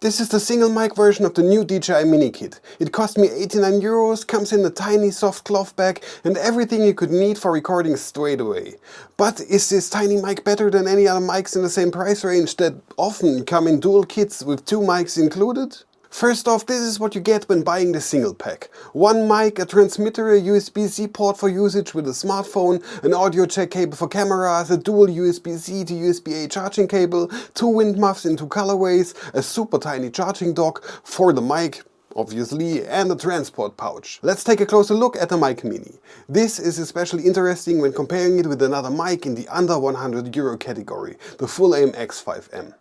This is the single mic version of the new Dji Mini kit. It cost me 89 euros, comes in a tiny soft cloth bag and everything you could need for recording straight away. But is this tiny mic better than any other mics in the same price range that often come in dual kits with 2 mics included? First off, this is what you get when buying the single pack. One mic, a transmitter, a USB-C port for usage with a smartphone, an audio jack cable for cameras, a dual USB-C to USB-A charging cable, 2 wind muffs in 2 colorways, a super tiny charging dock for the mic, obviously, and a transport pouch. Let's take a closer look at the Mic Mini. This is especially interesting when comparing it with another mic in the under 100 euro category, the full-aim X5M.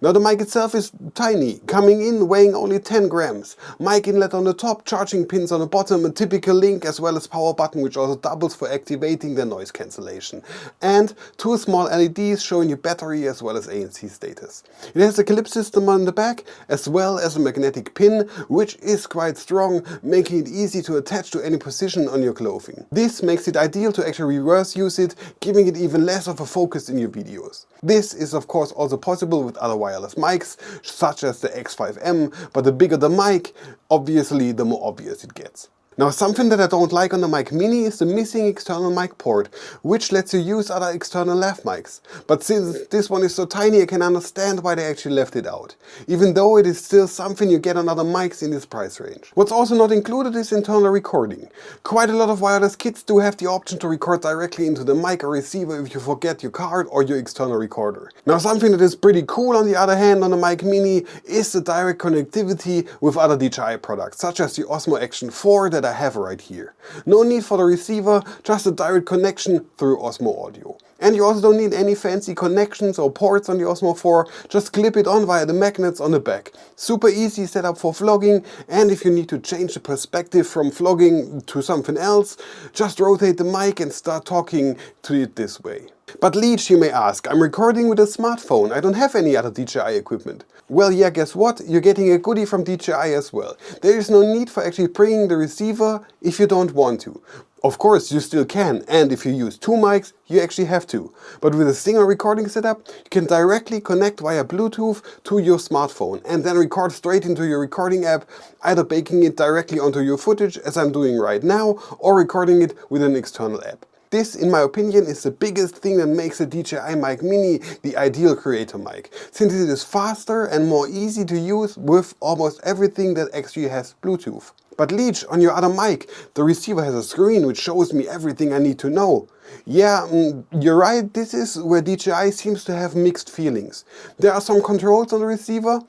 Now the mic itself is tiny, coming in weighing only 10 grams. Mic inlet on the top, charging pins on the bottom, a typical link as well as power button which also doubles for activating the noise cancellation. And 2 small LEDs showing you battery as well as ANC status. It has a clip system on the back as well as a magnetic pin which is quite strong, making it easy to attach to any position on your clothing. This makes it ideal to actually reverse use it, giving it even less of a focus in your videos. This is of course also possible with other wireless mics, such as the X5M, but the bigger the mic, obviously the more obvious it gets. Now something that I don't like on the Mic Mini is the missing external mic port, which lets you use other external lav mics. But since this one is so tiny, I can understand why they actually left it out, even though it is still something you get on other mics in this price range. What's also not included is internal recording. Quite a lot of wireless kits do have the option to record directly into the mic or receiver if you forget your card or your external recorder. Now something that is pretty cool on the other hand on the Mic Mini is the direct connectivity with other DJI products, such as the Osmo Action 4 that I have right here. No need for the receiver, just a direct connection through Osmo Audio. And you also don't need any fancy connections or ports on the Osmo 4, just clip it on via the magnets on the back. Super easy setup for vlogging, and if you need to change the perspective from vlogging to something else, just rotate the mic and start talking to it this way. But Leech, you may ask, I'm recording with a smartphone, I don't have any other DJI equipment. Well yeah, guess what? You're getting a goodie from DJI as well. There is no need for actually bringing the receiver if you don't want to. Of course you still can, and if you use 2 mics, you actually have to. But with a single recording setup, you can directly connect via Bluetooth to your smartphone and then record straight into your recording app, either baking it directly onto your footage as I'm doing right now, or recording it with an external app. This, in my opinion, is the biggest thing that makes the Dji Mic Mini the ideal creator mic, since it is faster and more easy to use with almost everything that actually has Bluetooth. But Leech, on your other mic, the receiver has a screen which shows me everything I need to know. Yeah, you're right, this is where DJI seems to have mixed feelings. There are some controls on the receiver,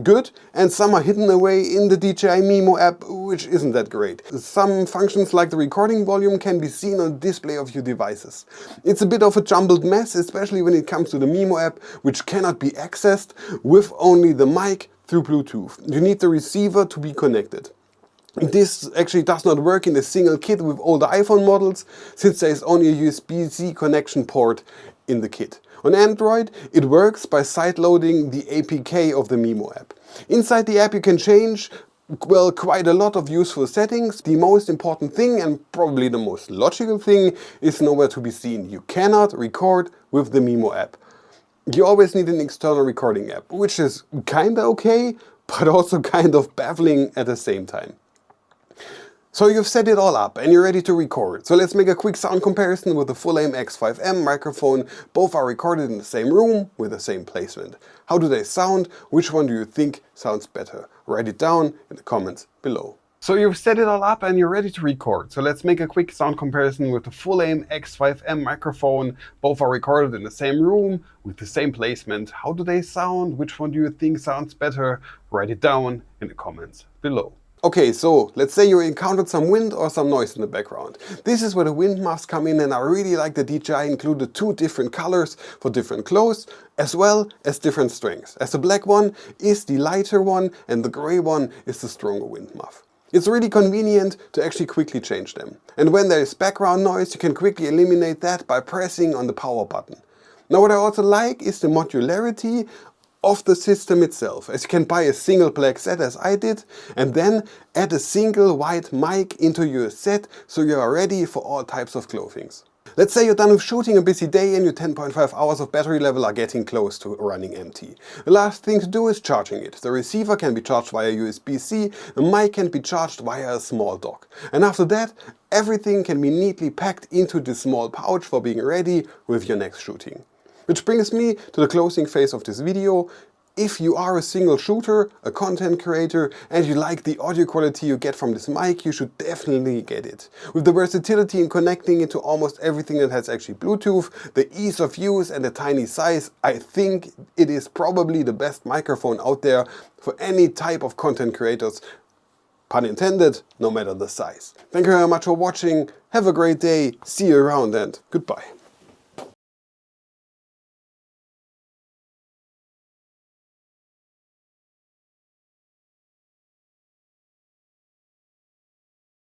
good, and some are hidden away in the DJI Mimo app, which isn't that great. Some functions like the recording volume can be seen on the display of your devices. It's a bit of a jumbled mess, especially when it comes to the Mimo app, which cannot be accessed with only the mic through Bluetooth. You need the receiver to be connected. This actually does not work in a single kit with older iPhone models, since there is only a USB-C connection port in the kit. On Android, it works by sideloading the APK of the Mimo app. Inside the app you can change, well, quite a lot of useful settings. The most important thing, and probably the most logical thing, is nowhere to be seen. You cannot record with the Mimo app. You always need an external recording app, which is kinda okay, but also kind of baffling at the same time. So you've set it all up and you're ready to record. So let's make a quick sound comparison with the full-aim X5M microphone. Both are recorded in the same room with the same placement. How do they sound? Which one do you think sounds better? Write it down in the comments below. So you've set it all up and you're ready to record. So let's make a quick sound comparison with the full-aim X5M microphone. Both are recorded in the same room with the same placement. How do they sound? Which one do you think sounds better? Write it down in the comments below. Okay, so let's say you encountered some wind or some noise in the background. This is where the wind muffs come in, and I really like that DJI included 2 different colors for different clothes as well as different strengths, as the black one is the lighter one and the gray one is the stronger wind muff. It's really convenient to actually quickly change them. And when there is background noise, you can quickly eliminate that by pressing on the power button. Now what I also like is the modularity of the system itself, as you can buy a single black set as I did and then add a single white mic into your set so you are ready for all types of clothing. Let's say you're done with shooting a busy day and your 10.5 hours of battery level are getting close to running empty. The last thing to do is charging it. The receiver can be charged via USB-C, the mic can be charged via a small dock. And after that, everything can be neatly packed into this small pouch for being ready with your next shooting. Which brings me to the closing phase of this video. If you are a single shooter, a content creator, and you like the audio quality you get from this mic, you should definitely get it. With the versatility in connecting it to almost everything that has actually Bluetooth, the ease of use and the tiny size, I think it is probably the best microphone out there for any type of content creators, pun intended, no matter the size. Thank you very much for watching, have a great day, see you around and goodbye.